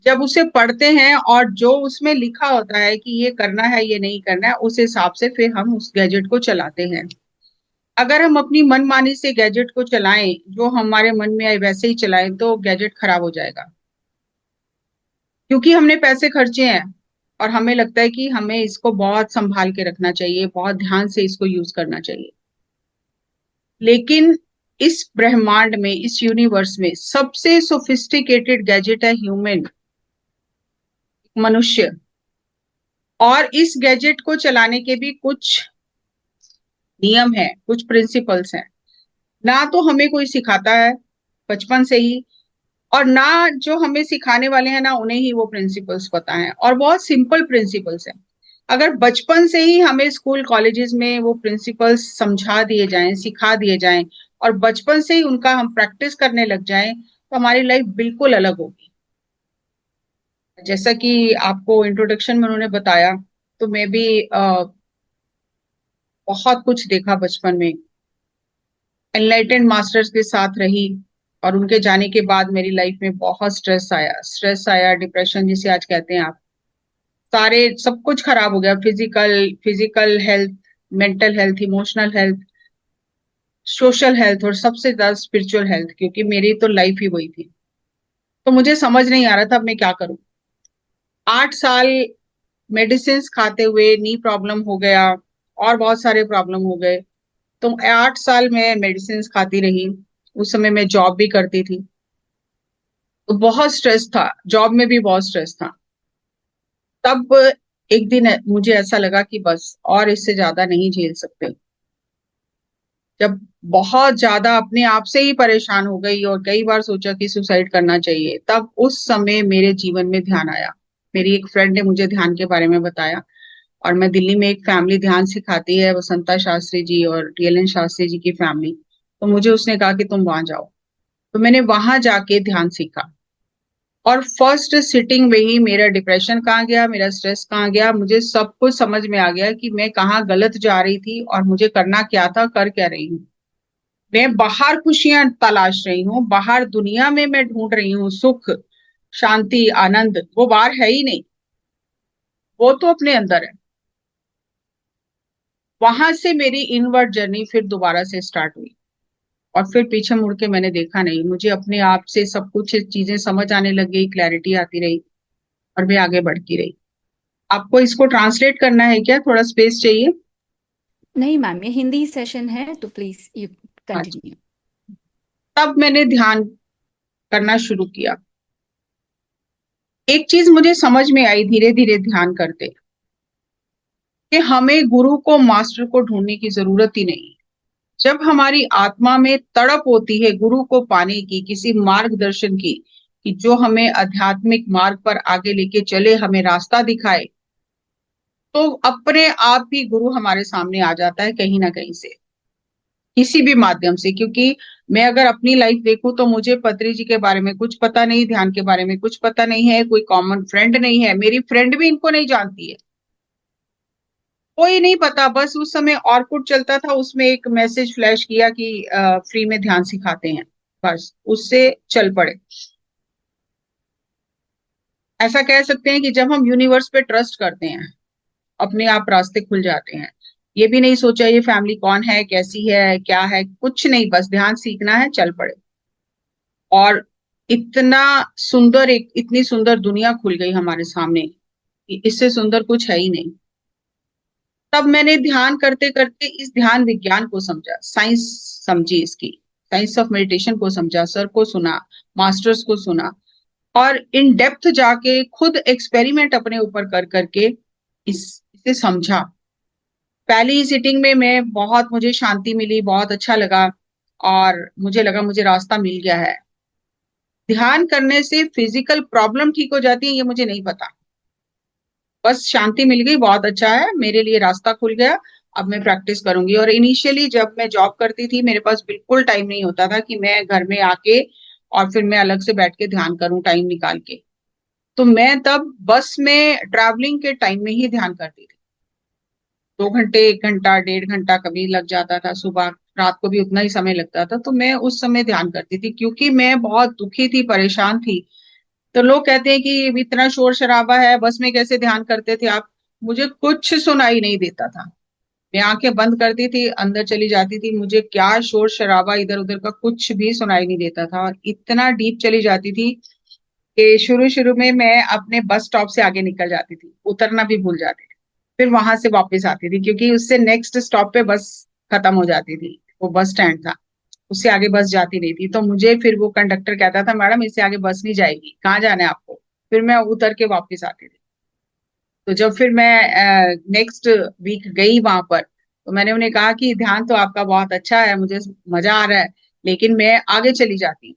जब उसे पढ़ते हैं और जो उसमें लिखा होता है कि ये करना है ये नहीं करना है, उस हिसाब से फिर हम उस गैजेट को चलाते हैं। अगर हम अपनी मनमानी से गैजेट को चलाएं, जो हमारे मन में आए वैसे ही चलाएं, तो गैजेट खराब हो जाएगा। क्योंकि हमने पैसे खर्चे हैं और हमें लगता है कि हमें इसको बहुत संभाल के रखना चाहिए, बहुत ध्यान से इसको यूज करना चाहिए। लेकिन इस ब्रह्मांड में, इस यूनिवर्स में सबसे सोफिस्टिकेटेड गैजेट है ह्यूमन, मनुष्य। और इस गैजेट को चलाने के भी कुछ नियम है, कुछ प्रिंसिपल्स हैं। ना तो हमें कोई सिखाता है बचपन से ही, और ना जो हमें सिखाने वाले हैं ना उन्हें ही वो प्रिंसिपल्स पता है, और बहुत सिंपल प्रिंसिपल्स हैं। अगर बचपन से ही हमें स्कूल कॉलेजेस में वो प्रिंसिपल्स समझा दिए जाएं, सिखा दिए जाएं, और बचपन से ही उनका हम प्रैक्टिस करने लग जाएं, तो हमारी लाइफ बिल्कुल अलग होगी। जैसा कि आपको इंट्रोडक्शन में उन्होंने बताया, तो मैं भी बहुत कुछ देखा बचपन में। एनलाइटेंड मास्टर्स के साथ रही, और उनके जाने के बाद मेरी लाइफ में बहुत स्ट्रेस आया, डिप्रेशन जिसे आज कहते हैं आप। सारे सब कुछ खराब हो गया, physical physical health, mental health, emotional health, social health, और सबसे ज्यादा स्पिरिचुअल हेल्थ, क्योंकि मेरी तो लाइफ ही वही थी। तो मुझे समझ नहीं आ रहा था अब मैं क्या करूं। 8 साल मेडिसिन खाते हुए नी प्रॉब्लम हो गया, और बहुत सारे प्रॉब्लम हो गए। तो 8 साल मैं मेडिसिन खाती रही। उस समय मैं जॉब भी करती थी, तो बहुत स्ट्रेस था, जॉब में भी बहुत स्ट्रेस था। तब एक दिन मुझे ऐसा लगा कि बस और इससे ज्यादा नहीं झेल सकते। जब बहुत ज्यादा अपने आप से ही परेशान हो गई और कई बार सोचा कि सुसाइड करना चाहिए, तब उस समय मेरे जीवन में ध्यान आया। मेरी एक फ्रेंड ने मुझे ध्यान के बारे में बताया, और मैं दिल्ली में एक फैमिली ध्यान सिखाती है, वसंता शास्त्री जी और टीएलएन शास्त्री जी की फैमिली। तो मुझे उसने कहा कि तुम वहां जाओ। तो मैंने वहां जाके ध्यान सीखा, और फर्स्ट सिटिंग में ही मेरा डिप्रेशन कहाँ गया, मेरा स्ट्रेस कहाँ गया, मुझे सब कुछ समझ में आ गया कि मैं कहाँ गलत जा रही थी और मुझे करना क्या था, कर क्या रही हूँ। मैं बाहर खुशियां तलाश रही हूँ, बाहर दुनिया में मैं ढूंढ रही हूँ सुख, शांति, आनंद, वो बाहर है ही नहीं, वो तो अपने अंदर है। वहां से मेरी इनवर्ड जर्नी फिर दोबारा से स्टार्ट हुई, और फिर पीछे मुड़ के मैंने देखा नहीं। मुझे अपने आप से सब कुछ चीजें समझ आने लग गई, क्लैरिटी आती रही, और मैं आगे बढ़ती रही। आपको इसको ट्रांसलेट करना है क्या? थोड़ा स्पेस चाहिए? नहीं मैम, ये हिंदी सेशन है तो प्लीज यू अच्छा। कंटिन्यू। तब मैंने ध्यान करना शुरू किया। एक चीज मुझे समझ में आई धीरे धीरे ध्यान करते, कि हमें गुरु को, मास्टर को ढूंढने की जरूरत ही नहीं। जब हमारी आत्मा में तड़प होती है गुरु को पाने की, किसी मार्गदर्शन की, कि जो हमें आध्यात्मिक मार्ग पर आगे लेके चले, हमें रास्ता दिखाए, तो अपने आप ही गुरु हमारे सामने आ जाता है कहीं ना कहीं से, किसी भी माध्यम से। क्योंकि मैं अगर अपनी लाइफ देखूं, तो मुझे पत्री जी के बारे में कुछ पता नहीं, ध्यान के बारे में कुछ पता नहीं है, कोई कॉमन फ्रेंड नहीं है, मेरी फ्रेंड भी इनको नहीं जानती है, कोई नहीं पता। बस उस समय ऑर्कुट चलता था, उसमें एक मैसेज फ्लैश किया कि फ्री में ध्यान सिखाते हैं, बस उससे चल पड़े। ऐसा कह सकते हैं कि जब हम यूनिवर्स पे ट्रस्ट करते हैं, अपने आप रास्ते खुल जाते हैं। ये भी नहीं सोचा ये फैमिली कौन है, कैसी है, क्या है, कुछ नहीं, बस ध्यान सीखना है, चल पड़े। और इतना सुंदर, एक इतनी सुंदर दुनिया खुल गई हमारे सामने कि इससे सुंदर कुछ है ही नहीं। तब मैंने ध्यान करते करते इस ध्यान विज्ञान को समझा, साइंस समझी इसकी, साइंस ऑफ मेडिटेशन को समझा, सर को सुना, मास्टर्स को सुना, और इन डेप्थ जाके खुद एक्सपेरिमेंट अपने ऊपर कर करके इसे समझा। पहली सिटिंग में मैं बहुत, मुझे शांति मिली, बहुत अच्छा लगा, और मुझे लगा मुझे रास्ता मिल गया है। ध्यान करने से फिजिकल प्रॉब्लम ठीक हो जाती है ये मुझे नहीं पता, बस शांति मिल गई, बहुत अच्छा है, मेरे लिए रास्ता खुल गया। अब मैं प्रैक्टिस करूंगी। और इनिशियली जब मैं जॉब करती थी, मेरे पास बिल्कुल टाइम नहीं होता था कि मैं घर में आके और फिर मैं अलग से बैठ के ध्यान करूं टाइम निकाल के। तो मैं तब बस में ट्रैवलिंग के टाइम में ही ध्यान करती थी। 2 घंटे, 1 घंटा, 1.5 घंटा कभी लग जाता था, सुबह रात को भी उतना ही समय लगता था। तो मैं उस समय ध्यान करती थी, क्योंकि मैं बहुत दुखी थी, परेशान थी। तो लोग कहते हैं कि इतना शोर शराबा है, बस में कैसे ध्यान करते थे आप। मुझे कुछ सुनाई नहीं देता था। मैं आंखें बंद करती थी, अंदर चली जाती थी, मुझे क्या शोर शराबा इधर उधर का कुछ भी सुनाई नहीं देता था, और इतना डीप चली जाती थी कि शुरू शुरू में मैं अपने बस स्टॉप से आगे निकल जाती थी, उतरना भी भूल जाती थी। फिर वहां से वापस आती थी, क्योंकि उससे नेक्स्ट स्टॉप पे बस खत्म हो जाती थी, वो बस स्टैंड था, उससे आगे बस जाती नहीं थी। तो मुझे फिर वो कंडक्टर कहता था, मैडम इससे आगे बस नहीं जाएगी, कहाँ जाना है आपको। फिर मैं उतर के वापस आती थी। तो जब फिर मैं नेक्स्ट वीक गई वहां पर, तो मैंने उन्हें कहा कि ध्यान तो आपका बहुत अच्छा है, मुझे मजा आ रहा है, लेकिन मैं आगे चली जाती हूँ।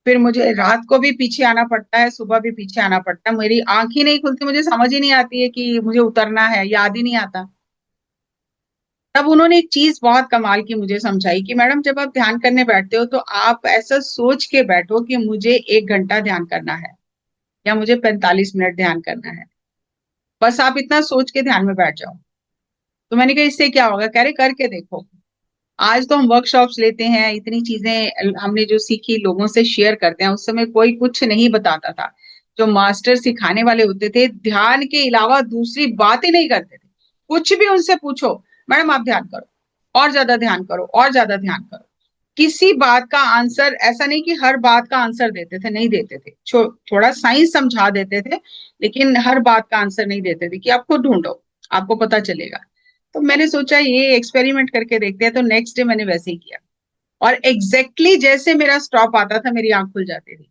फिर मुझे रात को भी पीछे आना पड़ता है, सुबह भी पीछे आना पड़ता है, मेरी आंख ही नहीं खुलती, मुझे समझ ही नहीं आती है कि मुझे उतरना है, याद ही नहीं आता। तब उन्होंने एक चीज बहुत कमाल की मुझे समझाई कि मैडम जब आप ध्यान करने बैठते हो तो आप ऐसा सोच के बैठो कि मुझे 1 घंटा ध्यान करना है या मुझे 45 मिनट ध्यान करना है। बस आप इतना सोच के ध्यान में बैठ जाओ। तो मैंने कहा इससे क्या होगा, कह रहे करके देखो। आज तो हम वर्कशॉप्स लेते हैं, इतनी चीजें हमने जो सीखी लोगों से शेयर करते हैं, उस समय कोई कुछ नहीं बताता था। जो मास्टर सिखाने वाले होते थे, ध्यान के अलावा दूसरी बात ही नहीं करते थे। कुछ भी उनसे पूछो, मैडम आप ध्यान करो, और ज्यादा ध्यान करो, और ज्यादा ध्यान करो। किसी बात का आंसर, ऐसा नहीं कि हर बात का आंसर देते थे, नहीं देते थे। थोड़ा साइंस समझा देते थे, लेकिन हर बात का आंसर नहीं देते थे कि आप खुद ढूंढो, आपको पता चलेगा। तो मैंने सोचा ये एक्सपेरिमेंट करके देखते हैं, तो नेक्स्ट डे मैंने वैसे ही किया। और एग्जैक्टली जैसे मेरा स्टॉप आता था, मेरी आंख खुल जाती थी।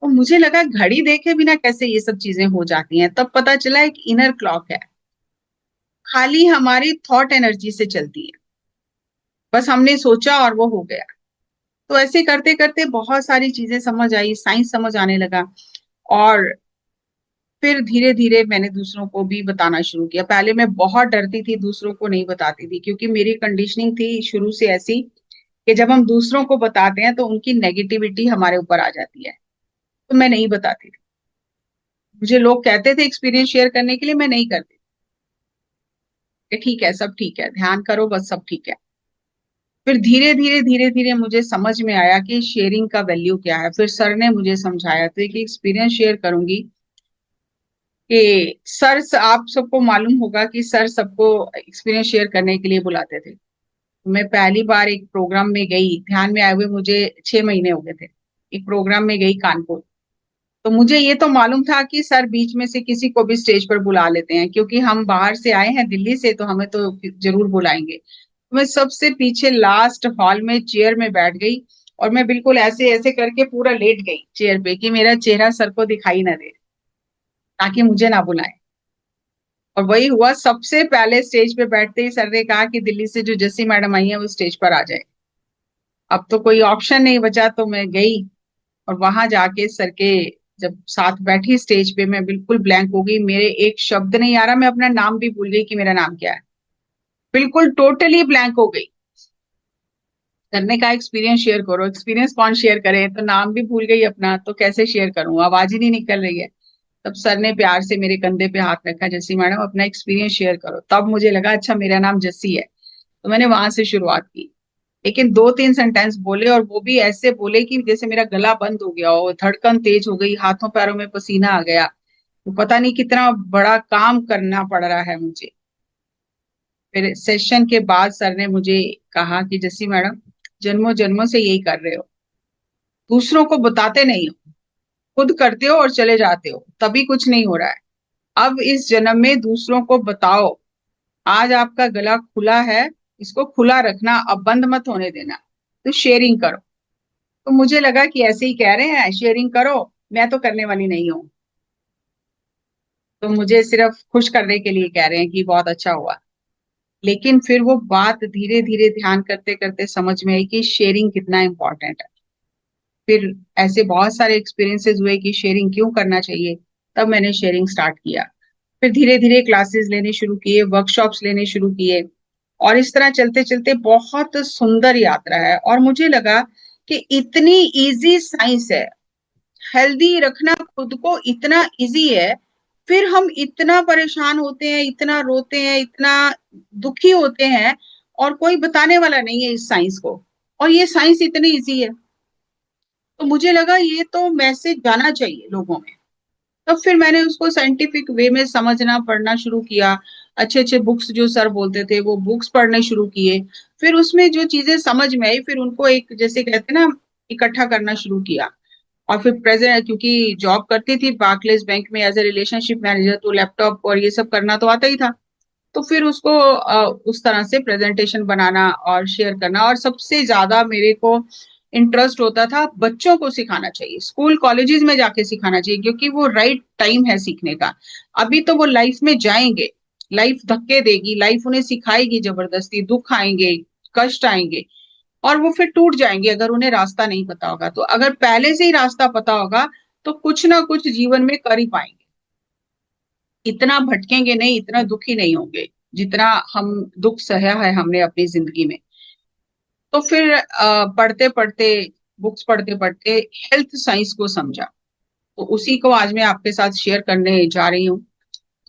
तो मुझे लगा घड़ी देखे बिना कैसे ये सब चीजें हो जाती हैं। तब पता चला एक इनर क्लॉक है, खाली हमारी थॉट एनर्जी से चलती है। बस हमने सोचा और वो हो गया। तो ऐसे करते करते बहुत सारी चीजें समझ आई, साइंस समझ आने लगा। और फिर धीरे धीरे मैंने दूसरों को भी बताना शुरू किया। पहले मैं बहुत डरती थी, दूसरों को नहीं बताती थी, क्योंकि मेरी कंडीशनिंग थी शुरू से ऐसी कि जब हम दूसरों को बताते हैं तो उनकी नेगेटिविटी हमारे ऊपर आ जाती है। तो मैं नहीं बताती थी। मुझे लोग कहते थे एक्सपीरियंस शेयर करने के लिए, मैं नहीं करती कि ठीक है, सब ठीक है, ध्यान करो, बस सब ठीक है। फिर धीरे धीरे मुझे समझ में आया कि शेयरिंग का वैल्यू क्या है। फिर सर ने मुझे समझाया, तो एक एक्सपीरियंस शेयर करूंगी कि सर, आप सबको मालूम होगा कि सर सबको एक्सपीरियंस शेयर करने के लिए बुलाते थे। मैं पहली बार एक प्रोग्राम में गई, ध्यान में आए हुए मुझे 6 महीने हो गए थे। एक प्रोग्राम में गई कानपुर। तो मुझे ये तो मालूम था कि सर बीच में से किसी को भी स्टेज पर बुला लेते हैं, क्योंकि हम बाहर से आए हैं दिल्ली से, तो हमें तो जरूर बुलाएंगे। मैं सबसे पीछे लास्ट हॉल में चेयर में बैठ गई, और मैं बिल्कुल ऐसे ऐसे करके पूरा लेट गई चेयर पे कि मेरा चेहरा सर को दिखाई ना दे, ताकि मुझे ना बुलाए। और वही हुआ, सबसे पहले स्टेज पे बैठते ही सर ने कहा कि दिल्ली से जो जस्सी मैडम आई है वो स्टेज पर आ जाए। अब तो कोई ऑप्शन नहीं बचा, तो मैं गई। और वहां जाके सर के जब साथ बैठी स्टेज पे, मैं बिल्कुल ब्लैंक हो गई, मेरे एक शब्द नहीं आ रहा, मैं अपना नाम भी भूल गई कि मेरा नाम क्या है। बिल्कुल टोटली ब्लैंक हो गई। करने का एक्सपीरियंस शेयर करो, एक्सपीरियंस कौन शेयर करे, तो नाम भी भूल गई अपना, तो कैसे शेयर करूं, आवाज ही नहीं निकल रही है। तब सर ने प्यार से मेरे कंधे पे हाथ रखा, जस्सी मैडम अपना एक्सपीरियंस शेयर करो। तब मुझे लगा अच्छा मेरा नाम जस्सी है। तो मैंने वहां से शुरुआत की। लेकिन 2-3 सेंटेंस बोले, और वो भी ऐसे बोले कि जैसे मेरा गला बंद हो गया हो, धड़कन तेज हो गई, हाथों पैरों में पसीना आ गया। तो पता नहीं कितना बड़ा काम करना पड़ रहा है मुझे। फिर सेशन के बाद सर ने मुझे कहा कि जस्सी मैडम, जन्मों जन्मों से यही कर रहे हो, दूसरों को बताते नहीं हो, खुद करते हो और चले जाते हो, तभी कुछ नहीं हो रहा है। अब इस जन्म में दूसरों को बताओ। आज आपका गला खुला है, इसको खुला रखना, अब बंद मत होने देना। तो शेयरिंग करो। तो मुझे लगा कि ऐसे ही कह रहे हैं शेयरिंग करो, मैं तो करने वाली नहीं हूँ, तो मुझे सिर्फ खुश करने के लिए कह रहे हैं कि बहुत अच्छा हुआ। लेकिन फिर वो बात धीरे धीरे ध्यान करते करते समझ में आई कि शेयरिंग कितना इंपॉर्टेंट है। फिर ऐसे बहुत सारे एक्सपीरियंसेस हुए कि शेयरिंग क्यों करना चाहिए। तब मैंने शेयरिंग स्टार्ट किया। फिर धीरे धीरे क्लासेस लेने शुरू किए, वर्कशॉप्स लेने शुरू किए। और इस तरह चलते चलते बहुत सुंदर यात्रा है। और मुझे लगा कि इतनी इजी साइंस है, हेल्दी रखना खुद को इतना इजी है, फिर हम इतना परेशान होते हैं, इतना रोते हैं, इतना दुखी होते हैं, और कोई बताने वाला नहीं है इस साइंस को। और ये साइंस इतनी इजी है। तो मुझे लगा ये तो मैसेज जाना चाहिए लोगों में। तब फिर मैंने उसको साइंटिफिक वे में समझना पढ़ना शुरू किया। अच्छे अच्छे बुक्स जो सर बोलते थे वो बुक्स पढ़ने शुरू किए। फिर उसमें जो चीजें समझ में आई फिर उनको एक जैसे कहते हैं ना इकट्ठा करना शुरू किया। और फिर प्रेजेंट क्योंकि जॉब करती थी बार्कलेज बैंक में एज ए रिलेशनशिप मैनेजर, तो लैपटॉप और ये सब करना तो आता ही था। तो फिर उसको उस तरह से प्रेजेंटेशन बनाना और शेयर करना। और सबसे ज्यादा मेरे को इंटरेस्ट होता था बच्चों को सिखाना चाहिए, स्कूल कॉलेजेस में जाके सिखाना चाहिए, क्योंकि वो राइट टाइम है सीखने का। अभी तो वो लाइफ में जाएंगे, लाइफ धक्के देगी, लाइफ उन्हें सिखाएगी जबरदस्ती, दुख आएंगे, कष्ट आएंगे, और वो फिर टूट जाएंगे अगर उन्हें रास्ता नहीं पता होगा। तो अगर पहले से ही रास्ता पता होगा तो कुछ ना कुछ जीवन में कर ही पाएंगे, इतना भटकेंगे नहीं, इतना दुखी नहीं होंगे जितना हम दुख सहया है हमने अपनी जिंदगी में। तो फिर पढ़ते पढ़ते, बुक्स पढ़ते पढ़ते हेल्थ साइंस को समझा। तो उसी को आज मैं आपके साथ शेयर करने जा रही हूँ।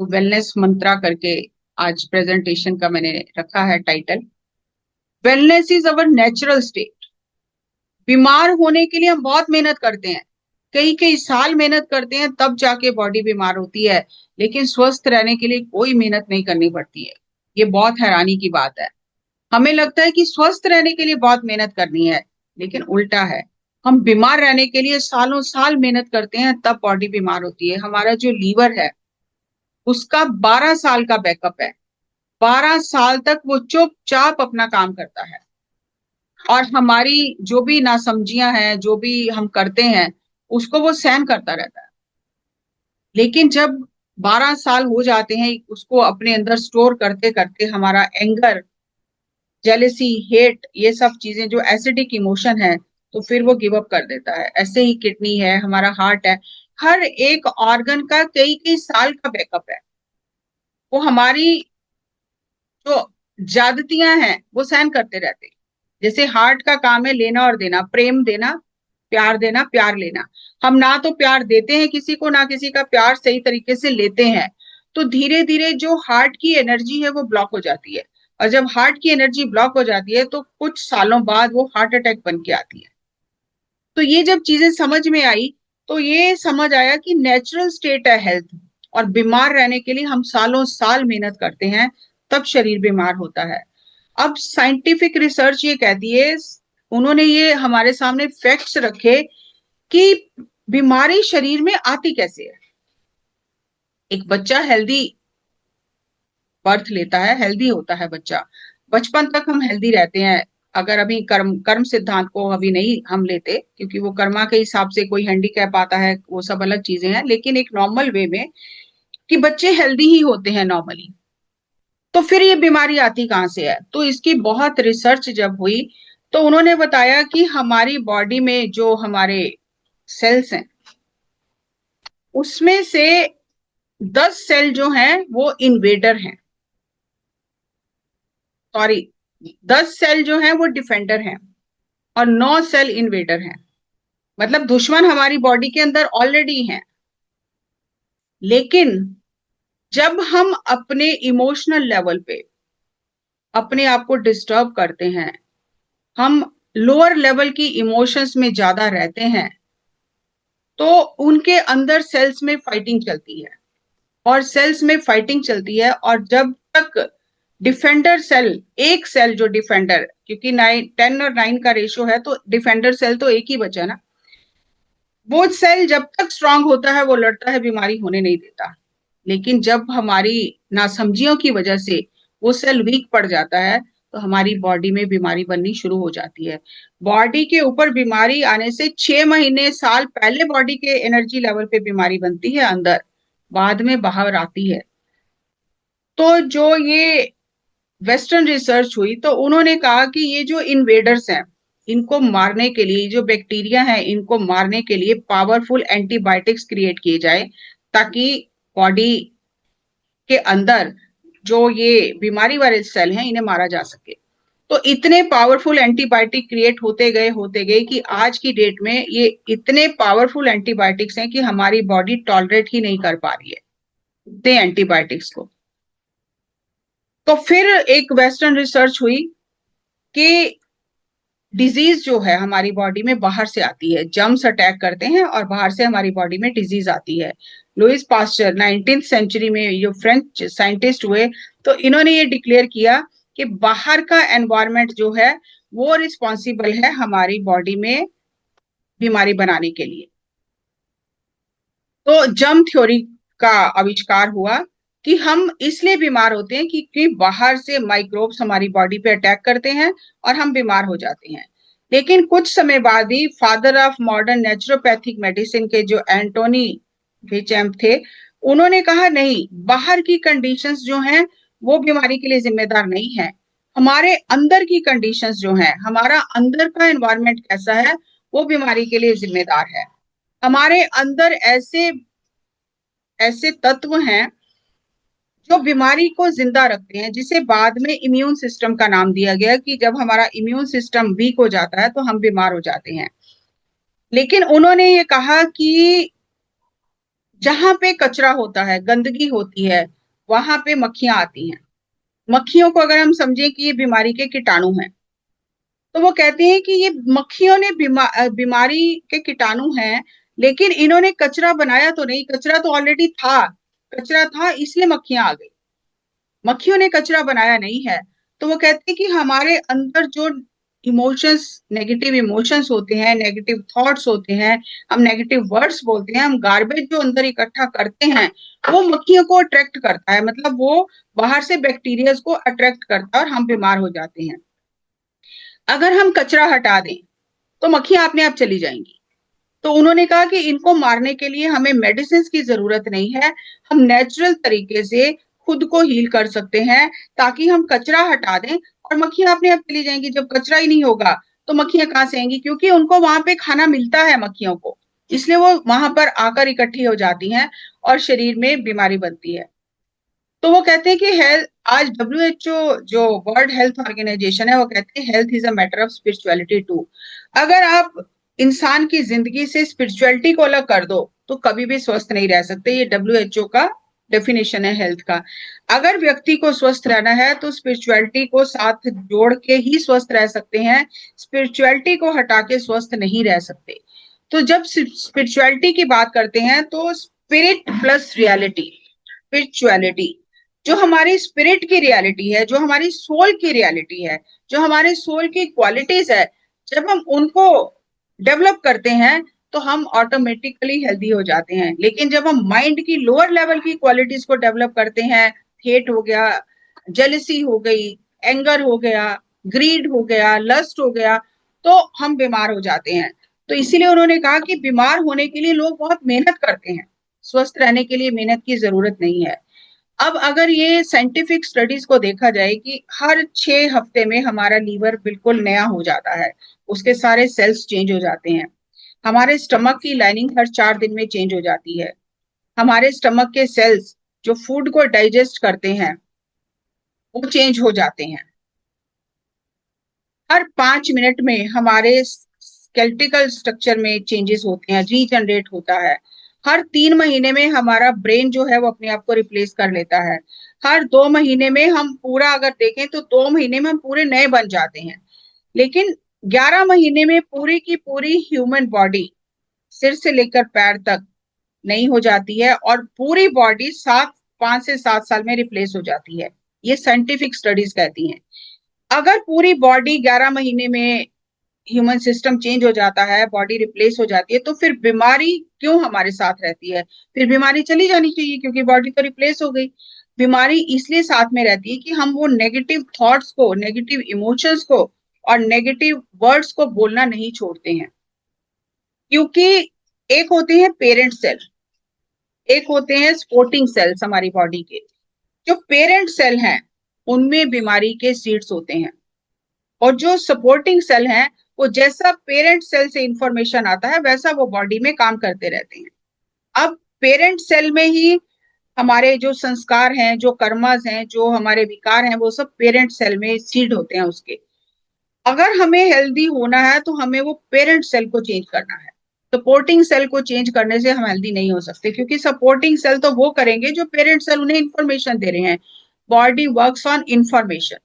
तो वेलनेस मंत्रा करके आज प्रेजेंटेशन का मैंने रखा है title, wellness is our natural state. बीमार होने के लिए हम बहुत मेहनत करते हैं, कई कई साल मेहनत करते हैं, तब जाके बॉडी बीमार होती है। लेकिन स्वस्थ रहने के लिए कोई मेहनत नहीं करनी पड़ती है। ये बहुत हैरानी की बात है। हमें लगता है कि स्वस्थ रहने के लिए बहुत मेहनत करनी है, लेकिन उल्टा है। हम बीमार रहने के लिए सालों साल मेहनत करते हैं, तब बॉडी बीमार होती है। हमारा जो लीवर है उसका 12 साल का बैकअप है, 12 साल तक वो चुपचाप अपना काम करता है। और हमारी जो भी नासमझियां हैं, जो भी हम करते हैं, उसको वो सहन करता रहता है। लेकिन जब 12 साल हो जाते हैं उसको अपने अंदर स्टोर करते करते, हमारा एंगर, जेलेसी, हेट, ये सब चीजें जो एसिडिक इमोशन है, तो फिर वो गिव अप कर देता है। ऐसे ही किडनी है, हमारा हार्ट है, हर एक ऑर्गन का कई कई साल का बैकअप है। वो हमारी जो ज्यादतियां हैं वो सहन करते रहते हैं। जैसे हार्ट का काम है लेना और देना, प्रेम देना, प्यार देना, प्यार लेना। हम ना तो प्यार देते हैं किसी को, ना किसी का प्यार सही तरीके से लेते हैं। तो धीरे धीरे जो हार्ट की एनर्जी है वो ब्लॉक हो जाती है। और जब हार्ट की एनर्जी ब्लॉक हो जाती है तो कुछ सालों बाद वो हार्ट अटैक बन के आती है। तो ये जब चीजें समझ में आई तो ये समझ आया कि नेचुरल स्टेट है हेल्थ, और बीमार रहने के लिए हम सालों साल मेहनत करते हैं, तब शरीर बीमार होता है। अब साइंटिफिक रिसर्च ये कहती है, उन्होंने ये हमारे सामने फैक्ट्स रखे कि बीमारी शरीर में आती कैसे है। एक बच्चा हेल्दी बर्थ लेता है, हेल्दी होता है बच्चा, बचपन तक हम हेल्दी रहते हैं। अगर अभी कर्म कर्म सिद्धांत को अभी नहीं हम लेते, क्योंकि वो कर्मा के हिसाब से कोई हैंडीकैप आता है, वो सब अलग चीजें हैं, लेकिन एक नॉर्मल वे में कि बच्चे हेल्दी ही होते हैं नॉर्मली। तो फिर ये बीमारी आती कहाँ से है? तो इसकी बहुत रिसर्च जब हुई तो उन्होंने बताया कि हमारी बॉडी में जो हमारे सेल्स हैं उसमें से 10 सेल जो हैं वो इन्वेडर हैं, सॉरी, 10 सेल जो हैं वो डिफेंडर हैं, और 9 सेल इन्वेडर हैं। मतलब दुश्मन हमारी बॉडी के अंदर ऑलरेडी हैं। लेकिन जब हम अपने इमोशनल लेवल पे अपने आप को डिस्टर्ब करते हैं, हम लोअर लेवल की इमोशंस में ज्यादा रहते हैं, तो उनके अंदर सेल्स में फाइटिंग चलती है। और सेल्स में फाइटिंग चलती है, और जब तक डिफेंडर सेल, एक सेल जो डिफेंडर, क्योंकि 10 और 9 का रेशियो है, तो डिफेंडर सेल तो एक ही बचा ना, वो सेल जब तक स्ट्रांग होता है वो लड़ता है, बीमारी होने नहीं देता। लेकिन जब हमारी नासमझियों की वजह से वो सेल वीक पड़ जाता है, तो हमारी बॉडी में बीमारी बननी शुरू हो जाती है। बॉडी के ऊपर बीमारी आने से 6 महीने साल पहले बॉडी के एनर्जी लेवल पे बीमारी बनती है अंदर, बाद में बाहर आती है। तो जो ये वेस्टर्न रिसर्च हुई तो उन्होंने कहा कि ये जो इन्वेडर्स हैं इनको मारने के लिए, जो बैक्टीरिया है इनको मारने के लिए पावरफुल एंटीबायोटिक्स क्रिएट किए जाए, ताकि बॉडी के अंदर जो ये बीमारी वाले सेल हैं इन्हें मारा जा सके। तो इतने पावरफुल एंटीबायोटिक क्रिएट होते गए कि आज की डेट में ये इतने पावरफुल एंटीबायोटिक्स हैं कि हमारी बॉडी टॉलरेट ही नहीं कर पा रही है इतने एंटीबायोटिक्स को। तो फिर एक वेस्टर्न रिसर्च हुई कि डिजीज जो है हमारी बॉडी में बाहर से आती है, जर्म्स अटैक करते हैं और बाहर से हमारी बॉडी में डिजीज आती है। लुइस पास्चर 19th सेंचुरी में जो फ्रेंच साइंटिस्ट हुए, तो इन्होंने ये डिक्लेयर किया कि बाहर का एनवायरनमेंट जो है वो रिस्पॉन्सिबल है हमारी बॉडी में बीमारी बनाने के लिए। तो जर्म थ्योरी का आविष्कार हुआ कि हम इसलिए बीमार होते हैं क्योंकि बाहर से माइक्रोब्स हमारी बॉडी पे अटैक करते हैं और हम बीमार हो जाते हैं। लेकिन कुछ समय बाद ही father of modern naturopathic medicine के जो एंटोनी विचेम्प थे, उन्होंने कहा नहीं, बाहर की कंडीशंस जो हैं वो बीमारी के लिए जिम्मेदार नहीं है, हमारे अंदर की कंडीशंस जो हैं, हमारा अंदर का एनवायरनमेंट कैसा है वो बीमारी के लिए जिम्मेदार है। हमारे अंदर ऐसे ऐसे तत्व हैं जो बीमारी को जिंदा रखते हैं, जिसे बाद में इम्यून सिस्टम का नाम दिया गया कि जब हमारा इम्यून सिस्टम वीक हो जाता है तो हम बीमार हो जाते हैं। लेकिन उन्होंने ये कहा कि जहां पे कचरा होता है, गंदगी होती है, वहां पे मक्खियां आती हैं। मक्खियों को अगर हम समझें कि ये बीमारी के कीटाणु हैं, तो वो कहते हैं कि ये मक्खियों ने बीमारी के कीटाणु हैं, लेकिन इन्होंने कचरा बनाया तो नहीं, कचरा तो ऑलरेडी था, कचरा था इसलिए मक्खियां आ गई, मक्खियों ने कचरा बनाया नहीं है। तो वो कहते हैं कि हमारे अंदर जो इमोशंस, नेगेटिव इमोशंस होते हैं, नेगेटिव थॉट्स होते हैं, हम नेगेटिव वर्ड्स बोलते हैं, हम गार्बेज जो अंदर इकट्ठा करते हैं, वो मक्खियों को अट्रैक्ट करता है, मतलब वो बाहर से बैक्टीरिया को अट्रैक्ट करता है और हम बीमार हो जाते हैं। अगर हम कचरा हटा दें तो मक्खियां अपने आप चली जाएंगी। तो उन्होंने कहा कि इनको मारने के लिए हमें मेडिसिन की जरूरत नहीं है, हम नेचुरल तरीके से खुद को हील कर सकते हैं, ताकि हम कचरा हटा दें और मक्खियां अपने आप चली जाएंगी। जब कचरा ही नहीं होगा तो मक्खियां कहाँ से आएंगी, क्योंकि उनको वहां पे खाना मिलता है मक्खियों को, इसलिए वो वहां पर आकर इकट्ठी हो जाती हैं और शरीर में बीमारी बनती है। तो वो कहते हैं कि हेल्थ, आज WHO जो वर्ल्ड हेल्थ ऑर्गेनाइजेशन है, वो कहते हैं health is a matter of spirituality too. अगर आप इंसान की जिंदगी से स्पिरिचुअलिटी को अलग कर दो तो कभी भी स्वस्थ नहीं रह सकते। ये WHO का डेफिनेशन है हेल्थ का। अगर व्यक्ति को स्वस्थ रहना है तो स्पिरिचुअलिटी को साथ जोड़ के ही स्वस्थ रह सकते हैं, स्पिरिचुअलिटी को हटा के स्वस्थ नहीं रह सकते। तो जब स्पिरिचुअलिटी की बात करते हैं तो स्पिरिट प्लस रियलिटी, स्पिरिचुअलिटी जो हमारी स्पिरिट की रियलिटी है, जो हमारी सोल की रियलिटी है, जो हमारे सोल की क्वालिटीज है, जब हम उनको डेवलप करते हैं तो हम ऑटोमेटिकली हेल्दी हो जाते हैं। लेकिन जब हम माइंड की लोअर लेवल की क्वालिटीज को डेवलप करते हैं, हेट हो गया, जेलसी हो गई, एंगर हो गया, ग्रीड हो गया, लस्ट हो गया, तो हम बीमार हो जाते हैं। तो इसीलिए उन्होंने कहा कि बीमार होने के लिए लोग बहुत मेहनत करते हैं, स्वस्थ रहने के लिए मेहनत की जरूरत नहीं है। अब अगर ये साइंटिफिक स्टडीज को देखा जाए कि हर 6 हफ्ते में हमारा लीवर बिल्कुल नया हो जाता है, उसके सारे सेल्स चेंज हो जाते हैं, हमारे स्टमक की लाइनिंग हर 4 दिन में चेंज हो जाती है, हमारे स्टमक के सेल्स जो फूड को डाइजेस्ट करते हैं वो चेंज हो जाते हैं, हर 5 मिनट में हमारे स्केलेटल स्ट्रक्चर में चेंजेस होते हैं, रीजनरेट होता है, हर 3 महीने में हमारा ब्रेन जो है वो अपने आप को रिप्लेस कर लेता है, हर 2 महीने में हम पूरा अगर देखें तो 2 महीने में हम पूरे नए बन जाते हैं। लेकिन 11 महीने में पूरी की पूरी ह्यूमन बॉडी सिर से लेकर पैर तक नहीं हो जाती है और पूरी बॉडी 5 से 7 साल में रिप्लेस हो जाती है, ये साइंटिफिक स्टडीज कहती हैं। अगर पूरी बॉडी 11 महीने में ह्यूमन सिस्टम चेंज हो जाता है, बॉडी रिप्लेस हो जाती है, तो फिर बीमारी क्यों हमारे साथ रहती है? फिर बीमारी चली जानी चाहिए क्योंकि बॉडी तो रिप्लेस हो गई। बीमारी इसलिए साथ में रहती है कि हम वो नेगेटिव थॉट्स को, नेगेटिव इमोशंस को और नेगेटिव वर्ड्स को बोलना नहीं छोड़ते हैं। क्योंकि एक होते हैं पेरेंट सेल, एक होते हैं सपोर्टिंग सेल्स हमारी बॉडी के। जो पेरेंट सेल हैं उनमें बीमारी के सीड्स होते हैं, और जो सपोर्टिंग सेल हैं वो जैसा पेरेंट सेल से इंफॉर्मेशन आता है वैसा वो बॉडी में काम करते रहते हैं। अब पेरेंट सेल में ही हमारे जो संस्कार हैं, जो कर्मास हैं, जो हमारे विकार हैं, वो सब पेरेंट सेल में सीड होते हैं उसके। अगर हमें हेल्दी होना है तो हमें वो पेरेंट सेल को चेंज करना है। सपोर्टिंग सेल को चेंज करने से हम हेल्दी नहीं हो सकते, क्योंकि सपोर्टिंग सेल तो वो करेंगे जो पेरेंट सेल उन्हें इंफॉर्मेशन दे रहे हैं। Body works on information.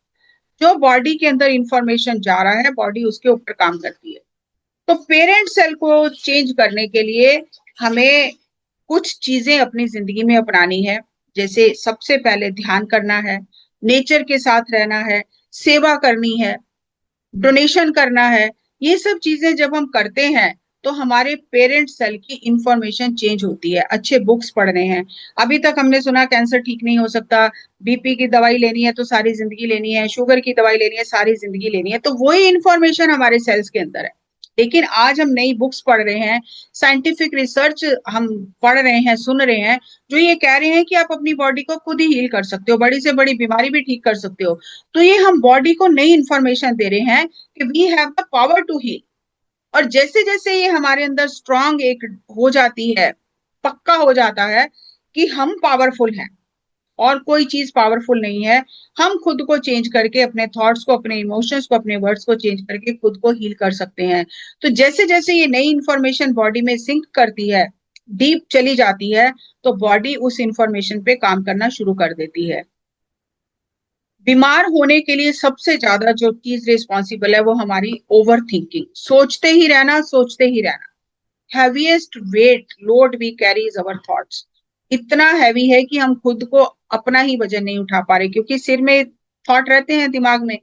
जो बॉडी के अंदर इंफॉर्मेशन जा रहा है बॉडी उसके ऊपर काम करती है। तो पेरेंट सेल को चेंज करने के लिए हमें कुछ चीजें अपनी जिंदगी में अपनानी है। जैसे सबसे पहले ध्यान करना है, नेचर के साथ रहना है, सेवा करनी है, डोनेशन करना है। ये सब चीजें जब हम करते हैं तो हमारे पेरेंट सेल की इंफॉर्मेशन चेंज होती है। अच्छे बुक्स पढ़ रहे हैं, अभी तक हमने सुना कैंसर ठीक नहीं हो सकता, बीपी की दवाई लेनी है तो सारी जिंदगी लेनी है, शुगर की दवाई लेनी है सारी जिंदगी लेनी है, तो वही इंफॉर्मेशन हमारे सेल्स के अंदर है। लेकिन आज हम नई बुक्स पढ़ रहे हैं, साइंटिफिक रिसर्च हम पढ़ रहे हैं, सुन रहे हैं, जो ये कह रहे हैं कि आप अपनी बॉडी को खुद ही हील कर सकते हो, बड़ी से बड़ी बीमारी भी ठीक कर सकते हो। तो ये हम बॉडी को नई इंफॉर्मेशन दे रहे हैं कि we have the power to heal. और जैसे जैसे ये हमारे अंदर स्ट्रांग एक हो जाती है, पक्का हो जाता है कि हम पावरफुल हैं और कोई चीज पावरफुल नहीं है, हम खुद को चेंज करके अपने थॉट्स को, अपने इमोशंस को, अपने वर्ड्स को चेंज करके खुद को हील कर सकते हैं। तो जैसे जैसे ये नई इंफॉर्मेशन बॉडी में सिंक करती है, डीप चली जाती है, तो बॉडी उस इंफॉर्मेशन पे काम करना शुरू कर देती है। बीमार होने के लिए सबसे ज्यादा जो चीज रिस्पॉन्सिबल है वो हमारी ओवर थिंकिंग, सोचते ही रहना, सोचते ही रहना। Heaviest weight load we carry is our thoughts. इतना हैवी है कि हम खुद को अपना ही वजन नहीं उठा पा रहे, क्योंकि सिर में थॉट रहते हैं दिमाग में,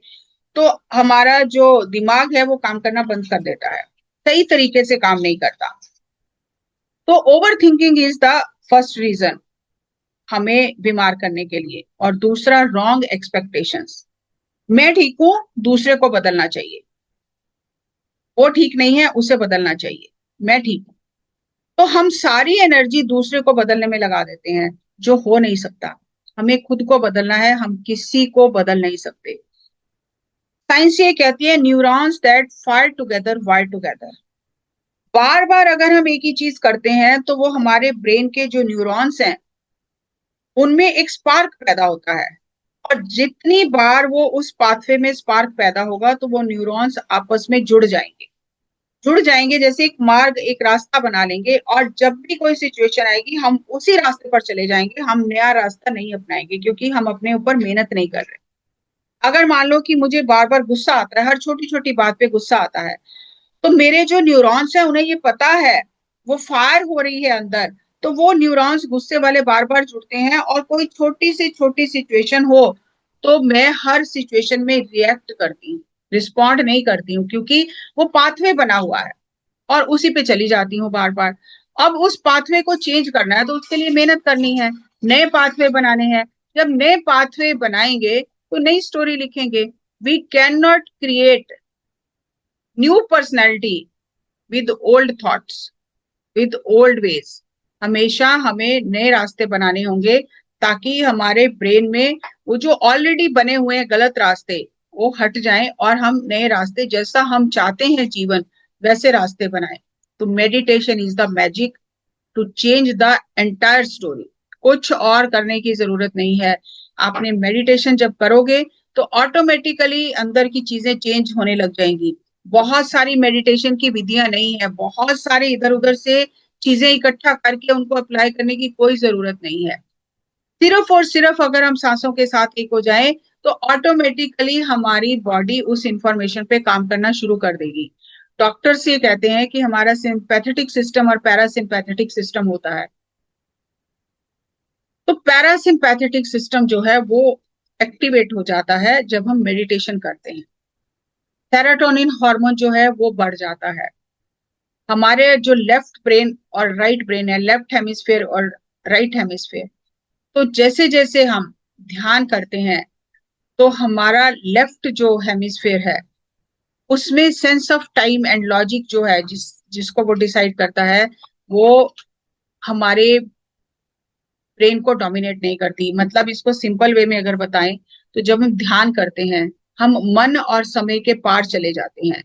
तो हमारा जो दिमाग है वो काम करना बंद कर देता है, सही तरीके से काम नहीं करता। तो overthinking is the first reason हमें बीमार करने के लिए। और दूसरा, रॉन्ग एक्सपेक्टेशंस। मैं ठीक हूं, दूसरे को बदलना चाहिए, वो ठीक नहीं है उसे बदलना चाहिए, मैं ठीक हूं। तो हम सारी एनर्जी दूसरे को बदलने में लगा देते हैं, जो हो नहीं सकता। हमें खुद को बदलना है, हम किसी को बदल नहीं सकते। साइंस ये कहती है, neurons that fire together wire together. बार बार अगर हम एक ही चीज करते हैं तो वो हमारे ब्रेन के जो न्यूरॉन्स हैं उनमें एक स्पार्क पैदा होता है, और जितनी बार वो उस पाथवे में स्पार्क पैदा होगा तो वो न्यूरॉन्स आपस में जुड़ जाएंगे, जैसे एक मार्ग, एक रास्ता बना लेंगे, और जब भी कोई सिचुएशन आएगी हम उसी रास्ते पर चले जाएंगे, हम नया रास्ता नहीं अपनाएंगे, क्योंकि हम अपने ऊपर मेहनत नहीं कर रहे। अगर मान लो कि मुझे बार बार गुस्सा आता है, हर छोटी छोटी बात पे गुस्सा आता है, तो मेरे जो न्यूरॉन्स है उन्हें ये पता है, वो फायर हो रही है अंदर, तो वो न्यूरॉन्स गुस्से वाले बार बार जुड़ते हैं, और कोई छोटी से छोटी सिचुएशन हो तो मैं हर सिचुएशन में रिएक्ट करती हूँ, रिस्पॉन्ड नहीं करती हूँ, क्योंकि वो पाथवे बना हुआ है और उसी पे चली जाती हूँ बार बार। अब उस पाथवे को चेंज करना है तो उसके लिए मेहनत करनी है, नए पाथवे बनाने हैं। जब नए पाथवे बनाएंगे तो नई स्टोरी लिखेंगे। We cannot create new personality with old thoughts, with old ways. हमेशा हमें नए रास्ते बनाने होंगे, ताकि हमारे ब्रेन में वो जो ऑलरेडी बने हुए हैं गलत रास्ते वो हट जाएं, और हम नए रास्ते, जैसा हम चाहते हैं जीवन वैसे रास्ते बनाएं। तो meditation is the magic to change the entire story. कुछ और करने की जरूरत नहीं है। आपने मेडिटेशन जब करोगे तो ऑटोमेटिकली अंदर की चीजें चेंज होने लग जाएंगी। बहुत सारी मेडिटेशन की विधियां नहीं है, बहुत सारे इधर उधर से चीजें इकट्ठा करके उनको अप्लाई करने की कोई जरूरत नहीं है। सिर्फ और सिर्फ अगर हम सांसों के साथ एक हो जाएं तो ऑटोमेटिकली हमारी बॉडी उस इंफॉर्मेशन पे काम करना शुरू कर देगी। डॉक्टर्स ये कहते हैं कि हमारा सिंपैथेटिक सिस्टम और पैरासिम्पैथेटिक सिस्टम होता है। तो पैरासिम्पैथेटिक सिस्टम जो है वो एक्टिवेट हो जाता है जब हम मेडिटेशन करते हैं। सेरोटोनिन हार्मोन जो है वो बढ़ जाता है। हमारे जो लेफ्ट ब्रेन और राइट ब्रेन है, लेफ्ट हेमिस्फेयर और राइट हेमिस्फेयर, तो जैसे जैसे हम ध्यान करते हैं तो हमारा लेफ्ट जो हेमिस्फेयर है उसमें sense of time and logic जो है, जिसको वो डिसाइड करता है, वो हमारे ब्रेन को डोमिनेट नहीं करती। मतलब इसको सिंपल वे में अगर बताएं तो जब हम ध्यान करते हैं हम मन और समय के पार चले जाते हैं।